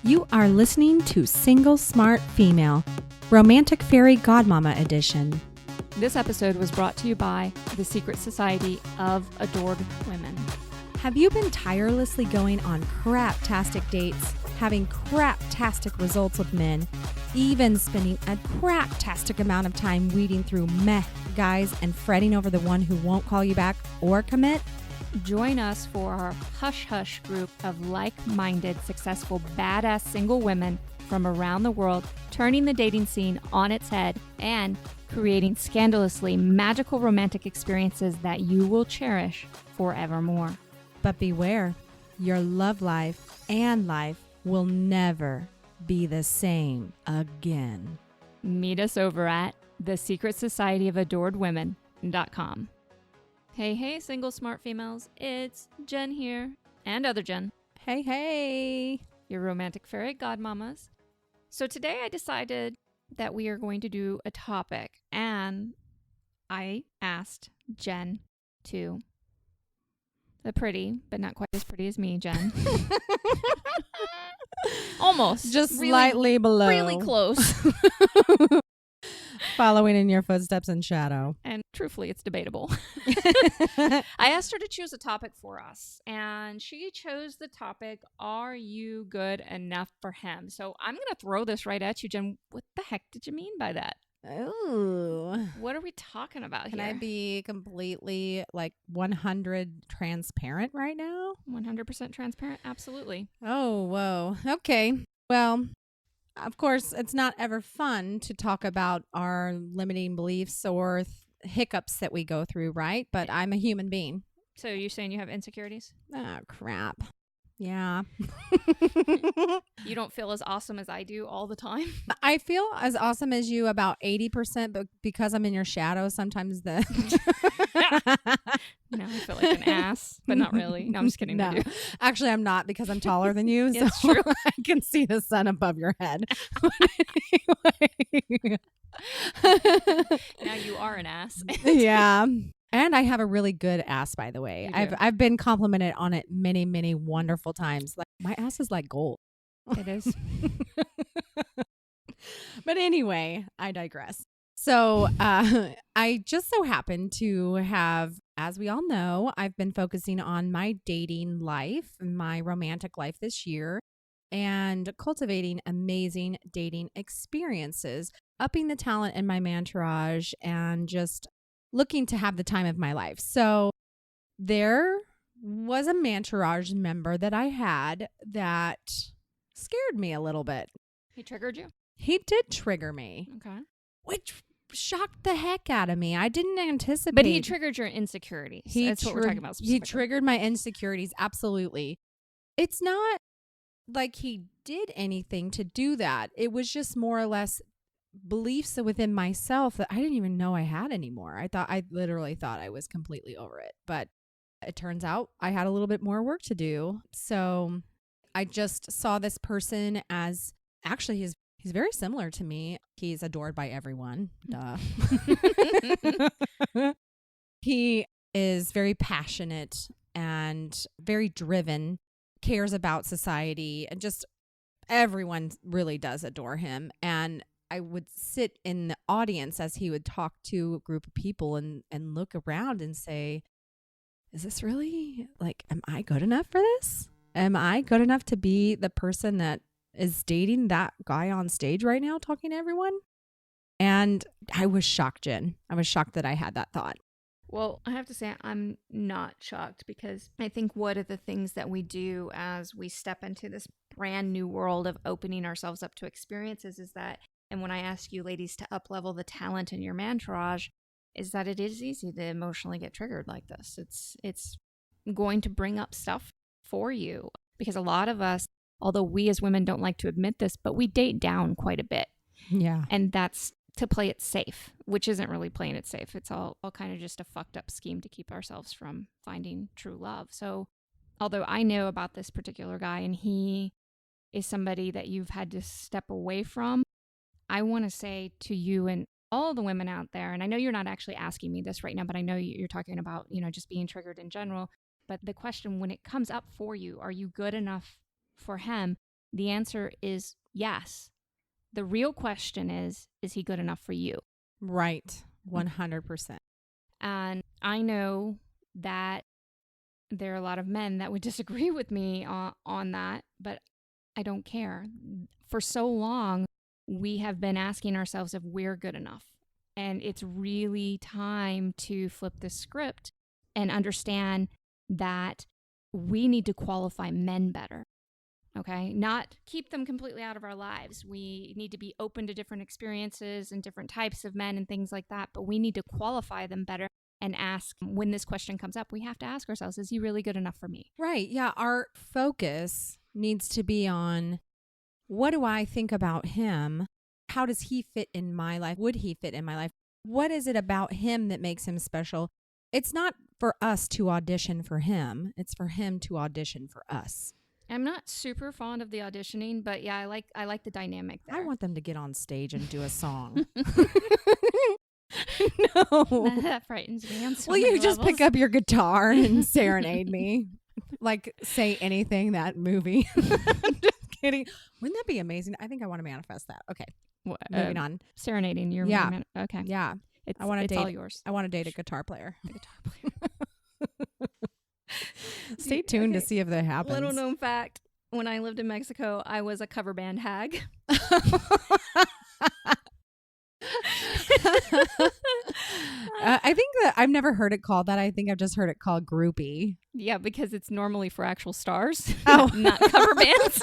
You are listening to Single Smart Female, Romantic Fairy Godmama Edition. This episode was brought to you by the Secret Society of Adored Women. Have you been tirelessly going on crap-tastic dates, having crap-tastic results with men, even spending a crap-tastic amount of time weeding through meh guys and fretting over the one who won't call you back or commit? Join us for our Hush Hush group of like-minded, successful, badass single women from around the world, turning the dating scene on its head and creating scandalously magical romantic experiences that you will cherish forevermore. But beware, your love life and life will never be the same again. Meet us over at thesecretsocietyofAdoredWomen.com. Hey, single smart females, it's Jen here, and other Jen. Hey. Your romantic fairy godmamas. So today I decided that we are going to do a topic, and I asked Jen to, the pretty, but not quite as pretty as me, Jen. Almost. Just slightly below. Really close. Following in your footsteps in shadow. And truthfully, it's debatable. I asked her to choose a topic for us, and she chose the topic, are you good enough for him? So I'm going to throw this right at you, Jen. What the heck did you mean by that? Ooh. What are we talking about Can here? I be completely 100 transparent right now? 100% transparent? Absolutely. Oh, whoa. Okay. Well, of course, it's not ever fun to talk about our limiting beliefs or hiccups that we go through, right? But I'm a human being. So you're saying you have insecurities? Oh, crap. Yeah. You don't feel as awesome as I do all the time? I feel as awesome as you about 80%, but because I'm in your shadow, sometimes Now I feel like an ass, but not really. No, I'm just kidding. No. Actually, I'm not because I'm taller than you. So It's true. I can see the sun above your head. Anyway. Now you are an ass. Yeah. And I have a really good ass, by the way. You do. I've been complimented on it many, many wonderful times. Like my ass is like gold. It is. But anyway, I digress. So I just so happen to have, as we all know, I've been focusing on my dating life, my romantic life this year, and cultivating amazing dating experiences, upping the talent in my mantourage, and just looking to have the time of my life. So there was a mantourage member that I had that scared me a little bit. He triggered you? He did trigger me, Okay. which shocked the heck out of me. I didn't anticipate. But he triggered your insecurities. That's what we're talking about He specifically. triggered my insecurities, absolutely. It's not like he did anything to do that. It was just more or less beliefs within myself that I didn't even know I had anymore. I literally thought I was completely over it. But it turns out I had a little bit more work to do. So I just saw this person as actually he's very similar to me. He's adored by everyone. Duh. He is very passionate and very driven, cares about society, and just everyone really does adore him. And I would sit in the audience as he would talk to a group of people and look around and say, is this really, am I good enough for this? Am I good enough to be the person that is dating that guy on stage right now talking to everyone? And I was shocked, Jen. I was shocked that I had that thought. Well, I have to say I'm not shocked because I think one of the things that we do as we step into this brand new world of opening ourselves up to experiences is that, and when I ask you ladies to up-level the talent in your mantourage, is that it is easy to emotionally get triggered like this. It's going to bring up stuff for you because a lot of us, although we as women don't like to admit this, but we date down quite a bit. Yeah. And that's to play it safe, which isn't really playing it safe. It's all kind of just a fucked up scheme to keep ourselves from finding true love. So although I know about this particular guy and he is somebody that you've had to step away from, I want to say to you and all the women out there, and I know you're not actually asking me this right now, but I know you're talking about, just being triggered in general. But the question, when it comes up for you, are you good enough for him? The answer is yes. The real question is he good enough for you? Right. 100%. And I know that there are a lot of men that would disagree with me on that, but I don't care. For so long, we have been asking ourselves if we're good enough. And it's really time to flip the script and understand that we need to qualify men better. Okay, not keep them completely out of our lives. We need to be open to different experiences and different types of men and things like that, but we need to qualify them better and ask, when this question comes up, we have to ask ourselves, is he really good enough for me? Right. Yeah. Our focus needs to be on, what do I think about him? How does he fit in my life? Would he fit in my life? What is it about him that makes him special? It's not for us to audition for him. It's for him to audition for us. I'm not super fond of the auditioning, but yeah, I like the dynamic there. I want them to get on stage and do a song. No. That frightens me on so Will many you just levels. pick up your guitar and serenade me? Like, say anything, that movie. Just kidding. Wouldn't that be amazing? I think I want to manifest that. Okay, moving on. Serenading your Yeah. Okay. Yeah, It's, I want to it's date. all yours. I want to date a guitar player. The guitar player. Stay tuned to Okay. see if that happens. Little known fact, when I lived in Mexico, I was a cover band hag. I think that I've never heard it called that. I think I've just heard it called groupie. Yeah, because it's normally for actual stars, Oh. not cover bands.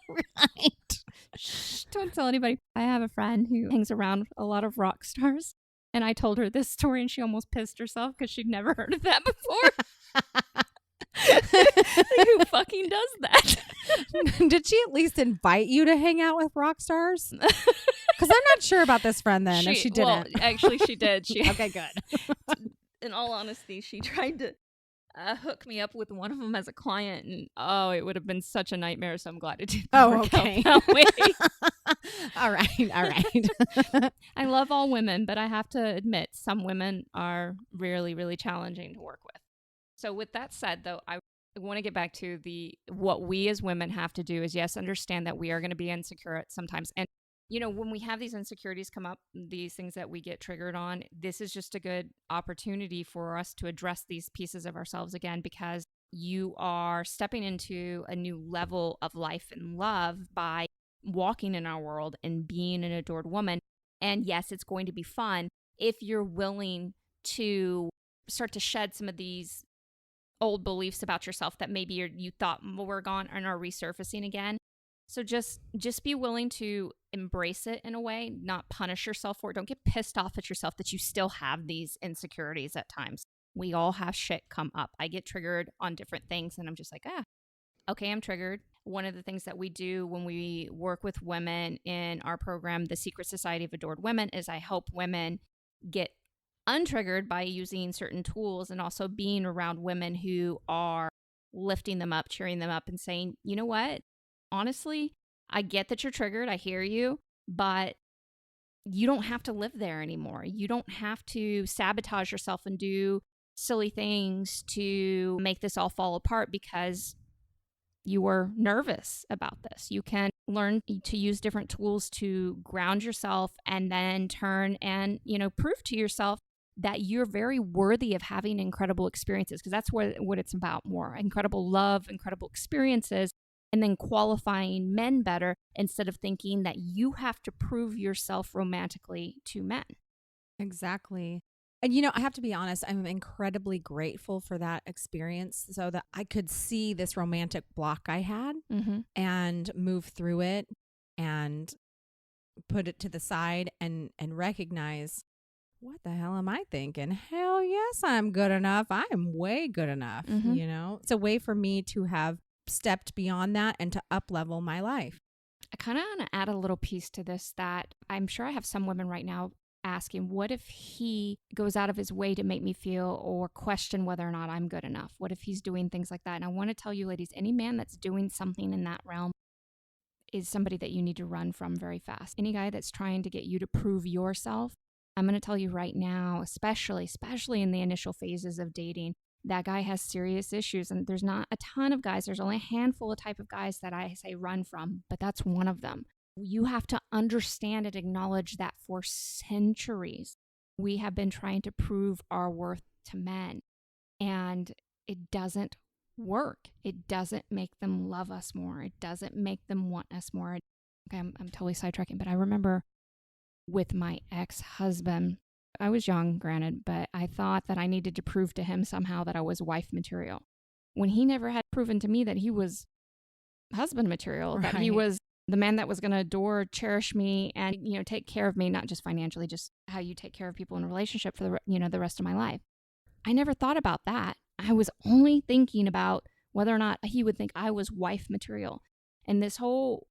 Right. Shh, don't tell anybody. I have a friend who hangs around a lot of rock stars, and I told her this story, and she almost pissed herself because she'd never heard of that before. Who fucking does that? Did she at least invite you to hang out with rock stars? Because I'm not sure about this friend then, if she didn't. Well, actually, she did. She, Okay, good. in all honesty, she tried to hook me up with one of them as a client, and oh, it would have been such a nightmare. So I'm glad it didn't Oh, work okay. out that way. All right. I love all women, but I have to admit some women are really, really challenging to work with. So with that said, though, I want to get back to what we as women have to do is, yes, understand that we are going to be insecure at sometimes. And, you know, when we have these insecurities come up, these things that we get triggered on, this is just a good opportunity for us to address these pieces of ourselves again, because you are stepping into a new level of life and love by walking in our world and being an adored woman. And yes, it's going to be fun if you're willing to start to shed some of these old beliefs about yourself that maybe you thought were gone and are resurfacing again. So just be willing to embrace it in a way, not punish yourself for it. Don't get pissed off at yourself that you still have these insecurities at times. We all have shit come up. I get triggered on different things and I'm just like, okay, I'm triggered. One of the things that we do when we work with women in our program, the Secret Society of Adored Women, is I help women get untriggered by using certain tools and also being around women who are lifting them up, cheering them up, and saying, you know what? Honestly, I get that you're triggered. I hear you, but you don't have to live there anymore. You don't have to sabotage yourself and do silly things to make this all fall apart because you were nervous about this. You can learn to use different tools to ground yourself and then turn and, prove to yourself that you're very worthy of having incredible experiences, because that's what it's about more. Incredible love, incredible experiences, and then qualifying men better instead of thinking that you have to prove yourself romantically to men. Exactly. And, I have to be honest, I'm incredibly grateful for that experience so that I could see this romantic block I had and move through it and put it to the side and recognize, what the hell am I thinking? Hell yes, I'm good enough. I am way good enough. It's a way for me to have stepped beyond that and to up level my life. I kind of want to add a little piece to this that I'm sure I have some women right now asking, what if he goes out of his way to make me feel or question whether or not I'm good enough? What if he's doing things like that? And I want to tell you, ladies, any man that's doing something in that realm is somebody that you need to run from very fast. Any guy that's trying to get you to prove yourself, I'm going to tell you right now, especially in the initial phases of dating, that guy has serious issues. And there's not a ton of guys. There's only a handful of type of guys that I say run from, but that's one of them. You have to understand and acknowledge that for centuries, we have been trying to prove our worth to men, and it doesn't work. It doesn't make them love us more. It doesn't make them want us more. Okay, I'm totally sidetracking, but I remember with my ex-husband, I was young, granted, but I thought that I needed to prove to him somehow that I was wife material, when he never had proven to me that he was husband material, that he Right. was the man that was going to adore, cherish me, and, take care of me, not just financially, just how you take care of people in a relationship for the rest of my life. I never thought about that. I was only thinking about whether or not he would think I was wife material. And this whole,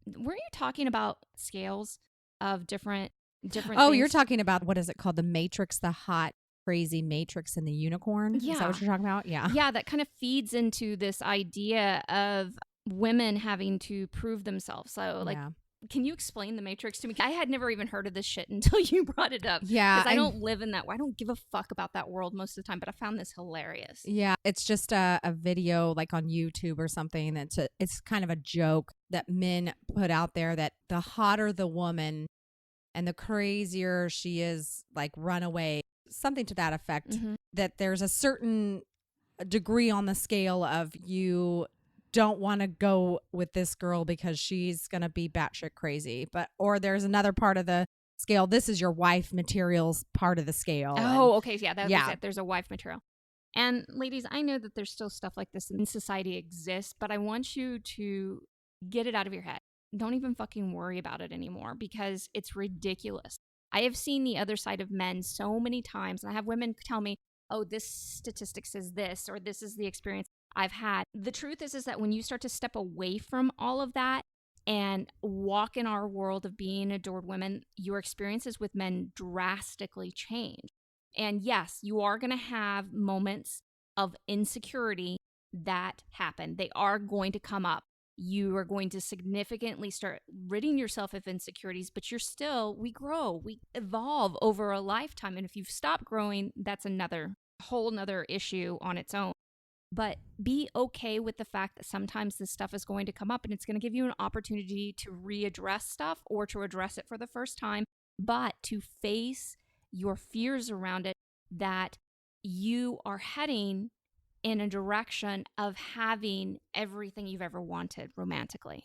were you talking about scales of different Oh, things? you're talking about, what is it called? The Matrix, the hot, crazy Matrix and the unicorn? Is that what you're talking about? Yeah. Yeah, that kind of feeds into this idea of women having to prove themselves. So, like, Yeah. can you explain the Matrix to me? I had never even heard of this shit until you brought it up. Yeah. Because I don't live in that. I don't give a fuck about that world most of the time, but I found this hilarious. Yeah, it's just a video like on YouTube or something. It's kind of a joke that men put out there, that the hotter the woman and the crazier she is, like runaway, something to that effect, that there's a certain degree on the scale of, you don't want to go with this girl because she's going to be batshit crazy. Or there's another part of the scale. This is your wife materials part of the scale. Oh, okay. Yeah, that's Yeah. it. There's a wife material. And ladies, I know that there's still stuff like this in society exists, but I want you to get it out of your head. Don't even fucking worry about it anymore, because it's ridiculous. I have seen the other side of men so many times, and I have women tell me, oh, this statistic says this, or this is the experience I've had. The truth is that when you start to step away from all of that and walk in our world of being adored women, your experiences with men drastically change. And yes, you are going to have moments of insecurity that happen. They are going to come up. You are going to significantly start ridding yourself of insecurities, but we grow, we evolve over a lifetime. And if you've stopped growing, that's another whole nother issue on its own. But be okay with the fact that sometimes this stuff is going to come up, and it's going to give you an opportunity to readdress stuff or to address it for the first time, but to face your fears around it, that you are heading in a direction of having everything you've ever wanted romantically.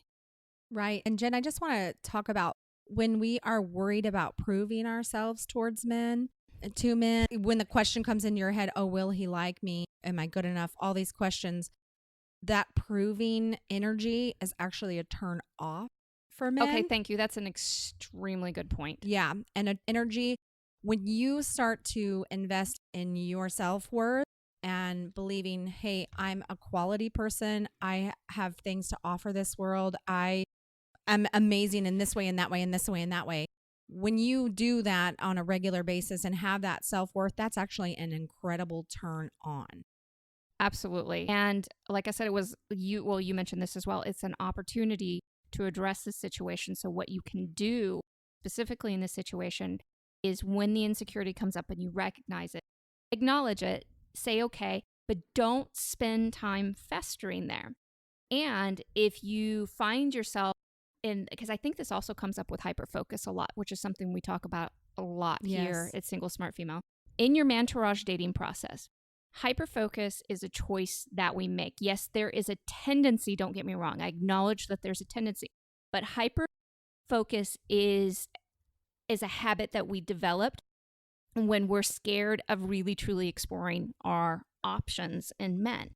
Right. And Jen, I just want to talk about when we are worried about proving ourselves towards men, to men, when the question comes in your head, oh, will he like me? Am I good enough? All these questions, that proving energy is actually a turn off for men. Okay, thank you. That's an extremely good point. Yeah. And an energy, when you start to invest in your self-worth and believing, hey, I'm a quality person, I have things to offer this world, I am amazing in this way and that way and this way and that way. When you do that on a regular basis and have that self-worth, that's actually an incredible turn on. Absolutely. And like I said, you mentioned this as well. It's an opportunity to address the situation. So what you can do specifically in this situation is, when the insecurity comes up and you recognize it, acknowledge it, say okay, but don't spend time festering there. And if you find yourself because I think this also comes up with hyperfocus a lot, which is something we talk about a lot here at Single Smart Female. In your Mantourage dating process, hyperfocus is a choice that we make. Yes, there is a tendency, don't get me wrong, I acknowledge that there's a tendency, but hyperfocus is a habit that we developed when we're scared of really truly exploring our options in men.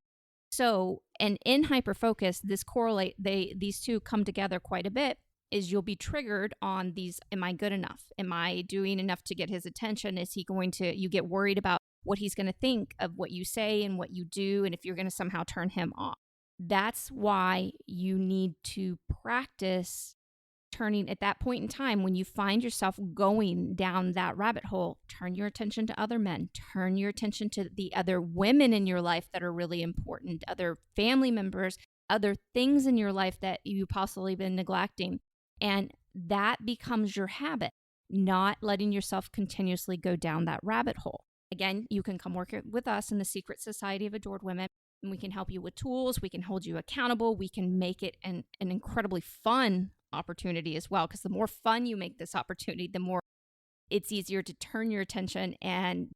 So, and in hyperfocus, these two come together quite a bit, is you'll be triggered on these, am I good enough? Am I doing enough to get his attention? You get worried about what he's going to think of what you say and what you do, and if you're going to somehow turn him off. That's why you need to practice turning at that point in time when you find yourself going down that rabbit hole. Turn your attention to other men, turn your attention to the other women in your life that are really important, other family members, other things in your life that you possibly been neglecting. And that becomes your habit, not letting yourself continuously go down that rabbit hole. Again, you can come work with us in the Secret Society of Adored Women. And we can help you with tools. We can hold you accountable. We can make it an incredibly fun opportunity as well. Because the more fun you make this opportunity, the more it's easier to turn your attention and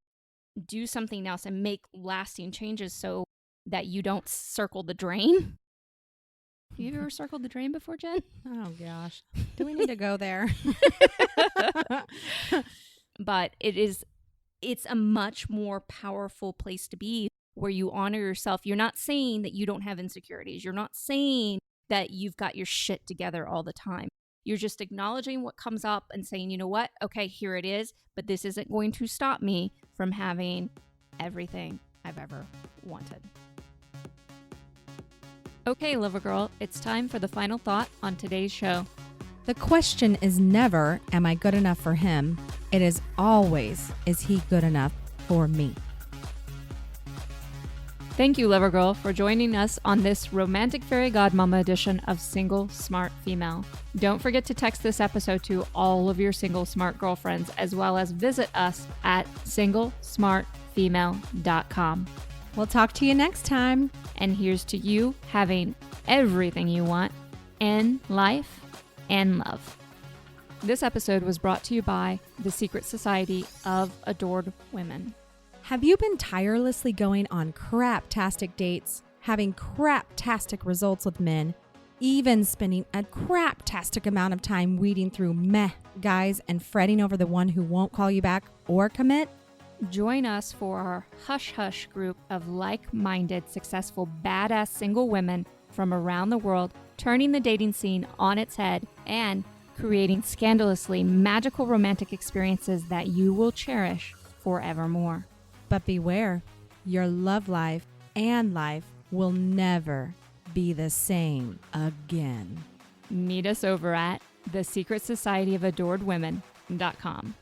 do something else and make lasting changes so that you don't circle the drain. Have you ever circled the drain before, Jen? Oh, gosh. Do we need to go there? But it's a much more powerful place to be where you honor yourself. You're not saying that you don't have insecurities. You're not saying that you've got your shit together all the time. You're just acknowledging what comes up and saying, you know what? Okay, here it is, but this isn't going to stop me from having everything I've ever wanted. Okay, Lover Girl, it's time for the final thought on today's show. The question is never, am I good enough for him? It is always, is he good enough for me? Thank you, Lover Girl, for joining us on this romantic fairy godmama edition of Single Smart Female. Don't forget to text this episode to all of your single smart girlfriends, as well as visit us at singlesmartfemale.com. We'll talk to you next time. And here's to you having everything you want in life and love. This episode was brought to you by the Secret Society of Adored Women. Have you been tirelessly going on crap-tastic dates, having crap-tastic results with men, even spending a crap-tastic amount of time weeding through meh guys and fretting over the one who won't call you back or commit? Join us for our Hush Hush group of like-minded, successful, badass single women from around the world, turning the dating scene on its head and creating scandalously magical romantic experiences that you will cherish forevermore. But beware, your love life and life will never be the same again. Meet us over at thesecretsocietyofAdoredWomen.com.